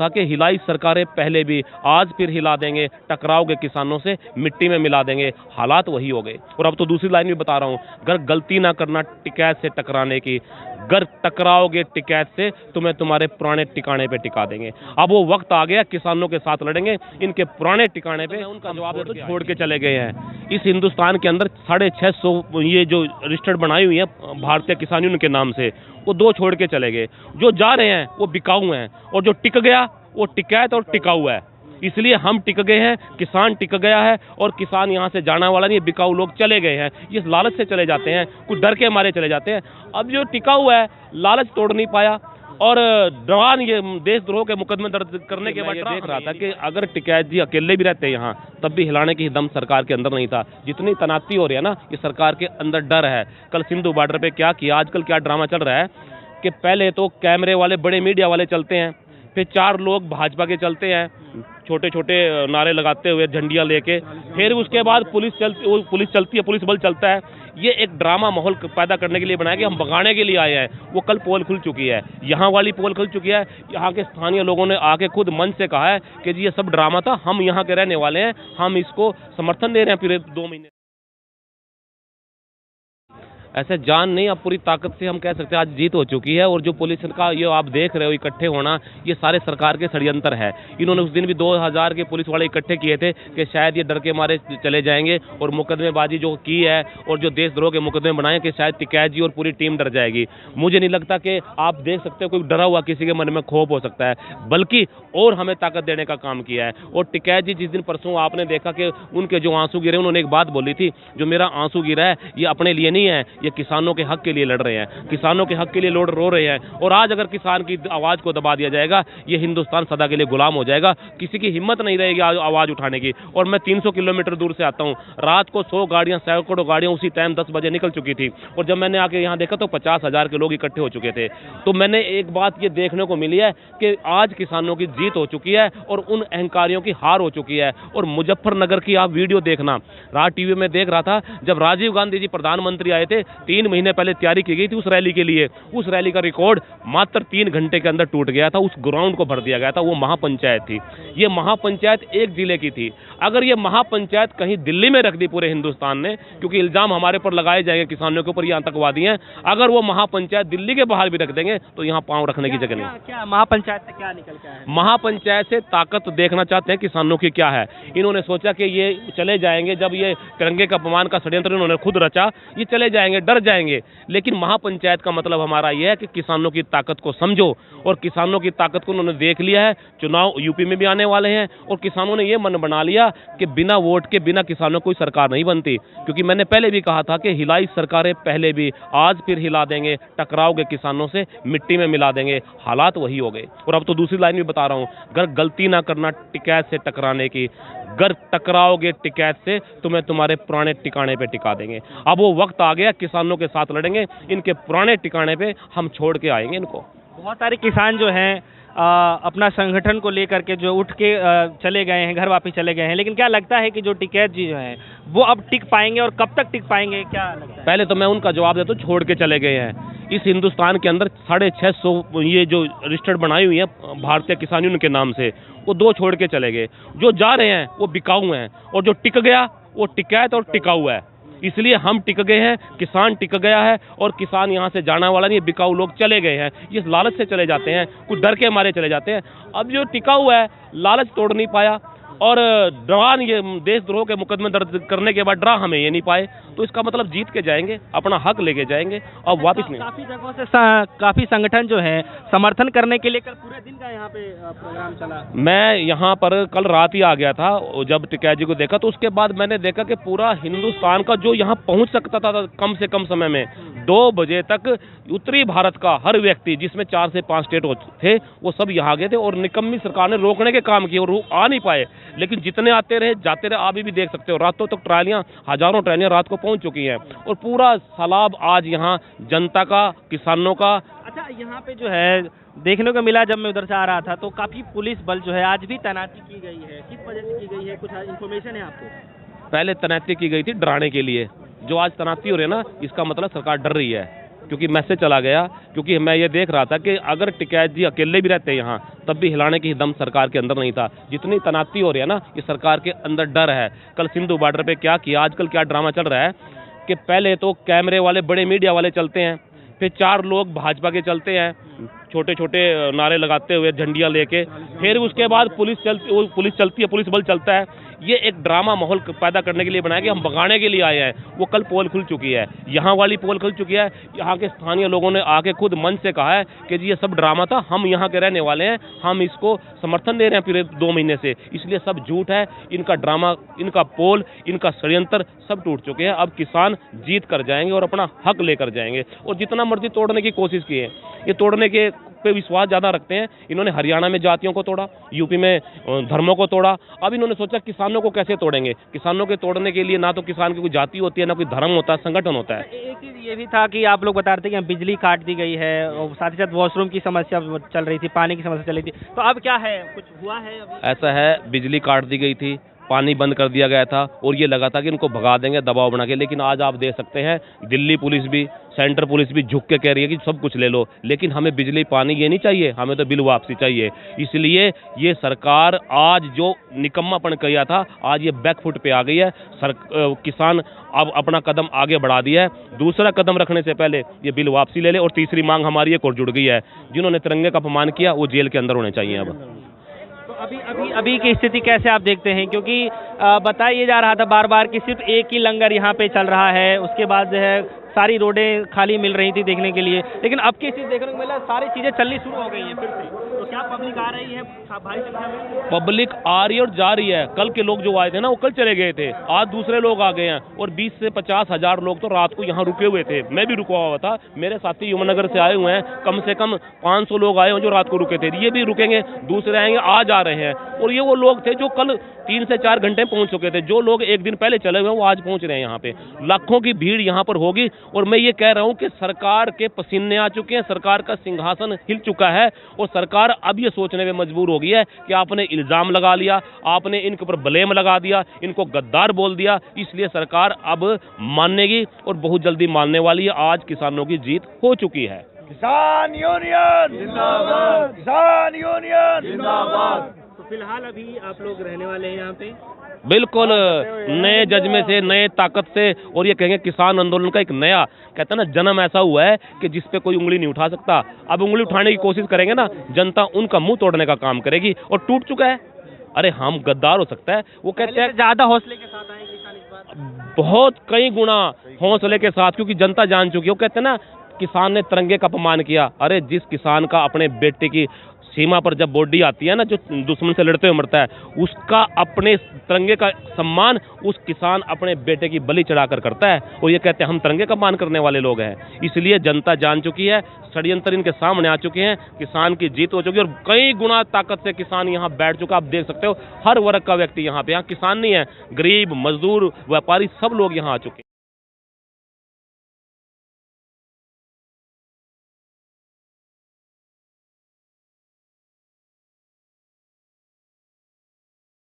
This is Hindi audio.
था कि हिलाई सरकारें पहले भी, आज फिर हिला देंगे, टकराओगे किसानों से, मिट्टी में मिला देंगे। हालात वही हो गए। और अब तो दूसरी लाइन भी बता रहा हूं, अगर गलती ना करना टिकैत से टकराने की, अगर टकराओगे टिकैत से तुम्हें तुम्हारे पुराने ठिकाने पे टिका देंगे। अब वो वक्त आ गया, किसानों के साथ लड़ेंगे, इनके पुराने ठिकाने पे उनका जवाब तो छोड़ के चले गए हैं। इस हिंदुस्तान के अंदर 650 ये जो रजिस्टर्ड बनाई हुई है भारतीय किसान यूनियन के नाम से, वो 2 छोड़ के चले गए। जो जा रहे हैं वो बिकाऊ हैं, और जो टिक गया वो टिकैत और टिकाऊ है। इसलिए हम टिक गए हैं, किसान टिक गया है, और किसान यहाँ से जाने वाला नहीं, बिकाऊ लोग चले गए हैं। ये लालच से चले जाते हैं, कुछ डर के मारे चले जाते हैं। अब जो टिकाऊ है लालच तोड़ नहीं पाया, और जवान ये देशद्रोह के मुकदमे दर्ज करने के बाद देख रहा था कि अगर टिकैत जी अकेले भी रहते यहाँ तब भी हिलाने की दम सरकार के अंदर नहीं था। जितनी तनाती हो रही है ना, ये सरकार के अंदर डर है। कल सिंधु बॉर्डर पे क्या किया, आजकल क्या ड्रामा चल रहा है कि पहले तो कैमरे वाले बड़े मीडिया वाले चलते हैं, फिर 4 लोग भाजपा के चलते हैं छोटे छोटे नारे लगाते हुए, झंडियां लेके, फिर उसके बाद पुलिस चलती है, पुलिस बल चलता है। ये एक ड्रामा माहौल पैदा करने के लिए बनाया कि हम भगाने के लिए आए हैं। वो कल पोल खुल चुकी है, यहाँ वाली पोल खुल चुकी है। यहाँ के स्थानीय लोगों ने आके खुद मन से कहा है कि जी ये सब ड्रामा था, हम यहाँ के रहने वाले हैं, हम इसको समर्थन दे रहे हैं पूरे 2 महीने। ऐसे जान नहीं, अब पूरी ताकत से हम कह सकते हैं आज जीत हो चुकी है। और जो पुलिस का ये आप देख रहे हो इकट्ठे होना, ये सारे सरकार के षड्यंत्र है। इन्होंने उस दिन भी 2000 के पुलिस वाले इकट्ठे किए थे कि शायद ये डर के मारे चले जाएंगे, और मुकदमेबाजी जो की है और जो देशद्रोह के मुकदमे बनाए कि शायद टिकैत जी और पूरी टीम डर जाएगी। मुझे नहीं लगता कि आप देख सकते हो कोई डरा हुआ किसी के मन में खौफ हो सकता है, बल्कि और हमें ताकत देने का काम किया है। और टिकैत जी जिस दिन परसों आपने देखा कि उनके जो आंसू गिरे, उन्होंने एक बात बोली थी, जो मेरा आंसू गिरा है ये अपने लिए नहीं है, ये किसानों के हक के लिए लड़ रहे हैं, किसानों के हक के लिए रो रहे हैं। और आज अगर किसान की आवाज को दबा दिया जाएगा, ये हिंदुस्तान सदा के लिए गुलाम हो जाएगा। किसी की हिम्मत नहीं रहेगी आवाज उठाने की। और मैं 300 किलोमीटर दूर से आता हूं, रात को 100 गाड़ियां, सैकड़ों गाड़ियां उसी टाइम 10 बजे निकल चुकी थी, और जब मैंने आके यहां देखा तो 50,000 के लोग इकट्ठे हो चुके थे। तो मैंने एक बात ये देखने को मिली है कि आज किसानों की जीत हो चुकी है और उन अहंकारियों की हार हो चुकी है। और मुजफ्फरनगर की आप वीडियो देखना, रात टीवी में देख रहा था, जब राजीव गांधी जी प्रधानमंत्री आए थे, 3 महीने पहले तैयारी की गई थी उस रैली के लिए। उस रैली का रिकॉर्ड मात्र 3 घंटे के अंदर टूट गया था। उस ग्राउंड को भर दिया गया था। वो महापंचायत थी। ये महापंचायत एक जिले की थी। अगर ये महापंचायत कहीं दिल्ली में रख दी पूरे हिंदुस्तान ने, क्योंकि इल्जाम हमारे पर लगाए जाएंगे किसानों के ऊपर, ये आतंकवादी हैं, अगर वो महापंचायत दिल्ली के बाहर भी रख देंगे तो यहाँ पांव रखने की जगह नहीं। क्या महापंचायत से क्या निकल के आया? महापंचायत से ताकत देखना चाहते हैं किसानों की क्या है। इन्होंने सोचा कि ये चले जाएंगे, जब ये तिरंगे का अपमान का षड्यंत्र इन्होंने खुद रचा, ये चले जाएंगे, डर जाएंगे। लेकिन महापंचायत का मतलब हमारा यह है कि किसानों की ताकत को समझो, और किसानों की ताकत को उन्होंने देख लिया है। चुनाव यूपी में भी आने वाले हैं, और किसानों ने यह मन बना लिया कि बिना वोट के, बिना किसानों कोई सरकार नहीं बनती। क्योंकि मैंने पहले भी कहा था कि हिलाई सरकारें पहले भी, आज फिर हिला देंगे, टकराओगे किसानों से, मिट्टी में मिला देंगे। हालात वही हो गए। और अब तो दूसरी लाइन भी बता रहा हूं, अगर गलती ना करना टिकैत से टकराने की, अगर टकराओगे टिकैत से तुम्हें तुम्हारे पुराने ठिकाने पे टिका देंगे। अब वो वक्त आ गया, किसानों के साथ लड़ेंगे, इनके पुराने ठिकाने पे हम छोड़ के आएंगे इनको। बहुत सारे किसान जो हैं अपना संगठन को लेकर के जो उठ के चले गए हैं, घर वापस चले गए हैं, लेकिन क्या लगता है कि जो टिकैत जी जो हैं वो अब टिक पाएंगे, और कब तक टिक पाएंगे, क्या लगता है? पहले तो मैं उनका जवाब देता हूं, छोड़ के चले गए हैं। इस हिंदुस्तान के अंदर 650 ये जो रजिस्टर्ड बनाई हुई है भारतीय किसान यूनियन के नाम से, वो 2 छोड़ के चले गए। जो जा रहे हैं वो बिकाऊ हैं, और जो टिक गया वो टिकैत और टिकाऊ है। इसलिए हम टिक गए हैं, किसान टिक गया है, और किसान यहाँ से जाने वाला नहीं, बिकाऊ लोग चले गए हैं। ये लालच से चले जाते हैं, कुछ डर के मारे चले जाते हैं। अब जो टिकाऊ है लालच तोड़ नहीं पाया, और जवान ये देशद्रोह के मुकदमे दर्ज करने के बाद डरा हमें ये नहीं पाए, तो इसका मतलब जीत के जाएंगे, अपना हक लेके जाएंगे और वापस नहीं। काफी जगहों से काफी संगठन जो है समर्थन करने के लिए कल पूरे दिन का यहाँ पे प्रोग्राम चला। मैं यहाँ पर कल रात ही आ गया था, जब टिकैत जी को देखा तो उसके बाद मैंने देखा कि पूरा हिंदुस्तान का जो यहाँ पहुँच सकता था कम से कम समय में, 2 बजे तक उत्तरी भारत का हर व्यक्ति, जिसमें 4 से 5 स्टेट थे, वो सब यहाँ गए थे। और निकम्मी सरकार ने रोकने के काम किए और वो आ नहीं पाए, लेकिन जितने आते रहे जाते रहे। आप भी देख सकते हो, रातों तक ट्रालियां, हजारों ट्रालियां रात को पहुंच चुकी हैं, और पूरा सैलाब आज यहाँ जनता का, किसानों का। अच्छा, यहाँ पे जो है देखने को मिला, जब मैं उधर से आ रहा था तो काफी पुलिस बल जो है आज भी तैनाती की गई है। किस वजह से की गई है, कुछ इन्फॉर्मेशन है आपको? पहले तैनाती की गई थी डराने के लिए, जो आज तैनाती हो रही है ना, इसका मतलब सरकार डर रही है क्योंकि मैसेज चला गया, क्योंकि मैं ये देख रहा था कि अगर टिकैत जी अकेले भी रहते यहाँ तब भी हिलाने की दम सरकार के अंदर नहीं था। जितनी तनाती हो रही है ना, ये सरकार के अंदर डर है। कल सिंधु बॉर्डर पे क्या किया, आजकल क्या ड्रामा चल रहा है कि पहले तो कैमरे वाले बड़े मीडिया वाले चलते हैं, फिर 4 लोग भाजपा के चलते हैं छोटे छोटे नारे लगाते हुए झंडियाँ लेके, फिर उसके बाद पुलिस चलती है, पुलिस बल चलता है। ये एक ड्रामा माहौल पैदा करने के लिए बनाया कि हम भगाने के लिए आए हैं। वो कल पोल खुल चुकी है, यहाँ वाली पोल खुल चुकी है। यहाँ के स्थानीय लोगों ने आके खुद मन से कहा है कि जी ये सब ड्रामा था, हम यहाँ के रहने वाले हैं, हम इसको समर्थन दे रहे हैं पूरे 2 महीने से, इसलिए सब झूठ है। इनका ड्रामा, इनका पोल, इनका षड्यंत्र सब टूट चुके हैं। अब किसान जीत कर जाएंगे और अपना हक लेकर जाएंगे। और जितना मर्जी तोड़ने की कोशिश की है, ये तोड़ने के पे विश्वास ज़्यादा रखते हैं। इन्होंने हरियाणा में जातियों को तोड़ा, यूपी में धर्मों को तोड़ा, अब इन्होंने सोचा किसानों को कैसे तोड़ेंगे। किसानों के तोड़ने के लिए ना तो किसान की कोई जाति होती है, ना कोई धर्म होता है, संगठन होता है। एक चीज़ ये भी था कि आप लोग बता रहे थे कि बिजली काट दी गई है और साथ ही साथ वॉशरूम की समस्या चल रही थी, पानी की समस्या चल रही थी, तो अब क्या है, कुछ हुआ है अभी? ऐसा है, बिजली काट दी गई थी, पानी बंद कर दिया गया था और ये लगा था कि इनको भगा देंगे दबाव बना के। लेकिन आज आप देख सकते हैं दिल्ली पुलिस भी, सेंट्रल पुलिस भी झुक के कह रही है कि सब कुछ ले लो, लेकिन हमें बिजली पानी ये नहीं चाहिए, हमें तो बिल वापसी चाहिए। इसलिए ये सरकार आज जो निकम्मापन किया था, आज ये बैकफुट पे आ गई है। किसान अब अपना कदम आगे बढ़ा दिया है। दूसरा कदम रखने से पहले ये बिल वापसी ले ले। और तीसरी मांग हमारी एक और जुड़ गई है, जिन्होंने तिरंगे का अपमान किया वो जेल के अंदर होने चाहिए। अब तो अभी की स्थिति कैसे आप देखते हैं, क्योंकि बताया जा रहा था बार बार कि सिर्फ एक ही लंगर यहाँ पे चल रहा है, उसके बाद जो है सारी रोडें खाली मिल रही थी देखने के लिए, लेकिन अब की चीज़ देखने को मिला, सारी चीज़ें चलनी शुरू हो गई हैं फिर से। तो क्या पब्लिक आ रही है भारी संख्या में? पब्लिक आ रही है और जा रही है। कल के लोग जो आए थे ना, वो कल चले गए थे, आज दूसरे लोग आ गए हैं। और 20 से 50 हज़ार लोग तो रात को यहाँ रुके हुए थे, मैं भी रुका हुआ था, मेरे साथी यमुनानगर से आए हुए हैं, कम से कम 500 लोग आए हैं जो रात को रुके थे। ये भी रुकेंगे, दूसरे आएंगे, आज आ रहे हैं। और ये वो लोग थे जो कल 3 से 4 घंटे पहुंच चुके थे। जो लोग एक दिन पहले चले हुए हैं वो आज पहुंच रहे हैं यहाँ पे। लाखों की भीड़ यहाँ पर होगी। और मैं ये कह रहा हूँ कि सरकार के पसीने आ चुके हैं, सरकार का सिंहासन हिल चुका है और सरकार अब ये सोचने में मजबूर हो गई है कि आपने इल्जाम लगा लिया, आपने इनके ऊपर ब्लेम लगा दिया, इनको गद्दार बोल दिया, इसलिए सरकार अब मानेगी और बहुत जल्दी मानने वाली है। आज किसानों की जीत हो चुकी है। किसान यूनियन जिंदाबाद, किसान यूनियन जिंदाबाद। तो फिलहाल अभी आप लोग रहने वाले हैं यहाँ पे? बिल्कुल, नए जज्बे से, नए ताकत से। और ये कहेंगे किसान आंदोलन का एक नया, कहते हैं ना, जन्म ऐसा हुआ है कि जिस पे कोई उंगली नहीं उठा सकता। अब उंगली उठाने की कोशिश करेंगे ना, जनता उनका मुंह तोड़ने का काम करेगी। और टूट चुका है। अरे हम गद्दार हो सकता है, वो कहते हैं ज्यादा हौसले के साथ आए किसान इस बार, बहुत कई गुना हौसले के साथ, क्योंकि जनता जान चुकी है। वो कहते हैं ना, किसान ने तिरंगे का अपमान किया। अरे जिस किसान का अपने बेटे की सीमा पर जब बॉडी आती है ना, जो दुश्मन से लड़ते हुए मरता है, उसका अपने तिरंगे का सम्मान उस किसान अपने बेटे की बलि चढ़ाकर करता है। और ये कहते हैं हम तिरंगे का मान करने वाले लोग हैं। इसलिए जनता जान चुकी है, षड्यंत्र इनके सामने आ चुके हैं, किसान की जीत हो चुकी है। और कई गुना ताकत से किसान यहाँ बैठ चुका। आप देख सकते हो हर वर्ग का व्यक्ति यहाँ पे, यहाँ किसान नहीं है, गरीब, मजदूर, व्यापारी, सब लोग यहाँ आ चुके हैं।